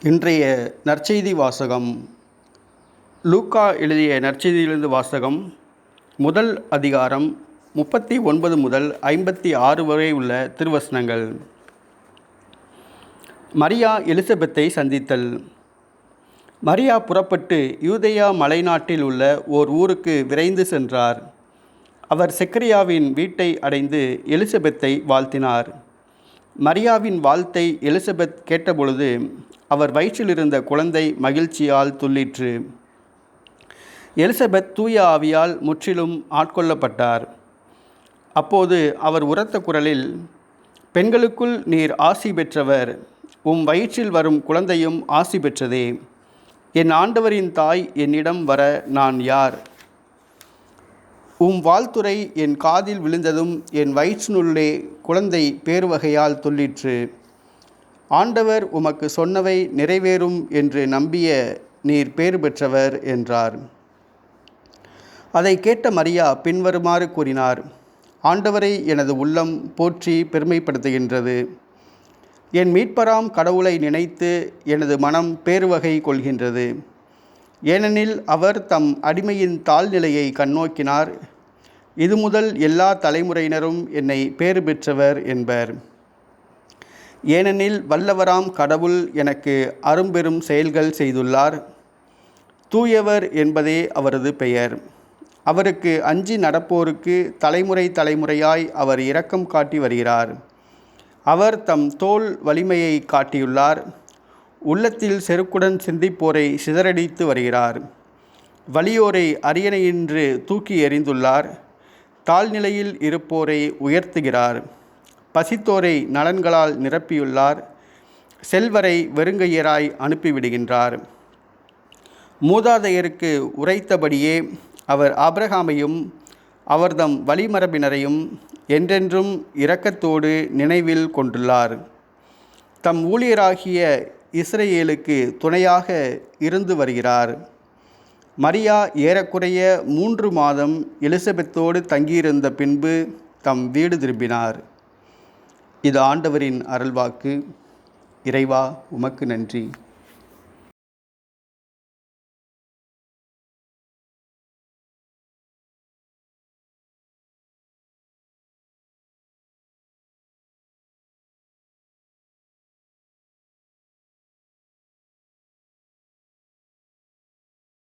இன்றைய நற்செய்தி வாசகம் லூக்கா எழுதிய நற்செய்தியிலிருந்து வாசகம். முதல் அதிகாரம் 39 முதல் 56 வரை உள்ள திருவசனங்கள். மரியா எலிசபெத்தை சந்தித்தல். மரியா புறப்பட்டு யூதேயா மலைநாட்டில் உள்ள ஓர் ஊருக்கு விரைந்து சென்றார். அவர் செக்கரியாவின் வீட்டை அடைந்து எலிசபெத்தை வாழ்த்தினார். மரியாவின் வாழ்த்தை எலிசபெத் கேட்டபொழுது அவர் வயிற்றிலிருந்த குழந்தை மகிழ்ச்சியால் துள்ளிற்று. எலிசபெத் தூய ஆவியால் முற்றிலும் ஆட்கொள்ளப்பட்டார். அப்போது அவர் உரத்த குரலில், பெண்களுக்குள் நீர் ஆசி பெற்றவர், உம் வயிற்றில் வரும் குழந்தையும் ஆசி பெற்றதே. என் ஆண்டவரின் தாய் என்னிடம் வர நான் யார்? உம் வாழ்த்துரை என் காதில் விழுந்ததும் என் வயிற்றினுள்ளே குழந்தை பேர்வகையால் துள்ளிற்று. ஆண்டவர் உமக்கு சொன்னவை நிறைவேறும் என்று நம்பிய நீர் பேறு பெற்றவர் என்றார். அதை கேட்ட மரியா பின்வருமாறு கூறினார்: ஆண்டவரை எனது உள்ளம் போற்றி பெருமைப்படுத்துகின்றது. என் மீட்பராம் கடவுளை நினைத்து எனது மனம் பேருவகை கொள்கின்றது. ஏனெனில் அவர் தம் அடிமையின் தாழ்நிலையை கண்ணோக்கினார். இது முதல் எல்லா தலைமுறையினரும் என்னை பேறு பெற்றவர் என்பர். ஏனெனில் வல்லவராம் கடவுள் எனக்கு அரும்பெரும் செயல்கள் செய்துள்ளார். தூயவர் என்பதே அவரது பெயர். அவருக்கு அஞ்சி நடப்போருக்கு தலைமுறை தலைமுறையாய் அவர் இரக்கம் காட்டி வருகிறார். அவர் தம் தோள் வலிமையை காட்டியுள்ளார். உள்ளத்தில் செருக்குடன் சிந்திப்போரை சிதறடித்து வருகிறார். வலியோரை அரியணையின்று தூக்கி எறிந்துள்ளார். தாழ்நிலையில் இருப்போரை உயர்த்துகிறார். பசித்தோரை நலன்களால் நிரப்பியுள்ளார். செல்வரை வெறுங்கையராய் அனுப்பிவிடுகின்றார். மூதாதையருக்கு உரைத்தபடியே அவர் ஆபிரகாமையும் அவர்தம் வழிமரபினரையும் என்றென்றும் இரக்கத்தோடு நினைவில் கொண்டுள்ளார். தம் ஊழியராகிய இஸ்ரேலுக்கு துணையாக இருந்து வருகிறார். மரியா ஏறக்குறைய 3 மாதம் எலிசபெத்தோடு தங்கியிருந்த பின்பு தம் வீடு திரும்பினார். இது ஆண்டவரின் அருள்வாக்கு. இறைவா, உமக்கு நன்றி.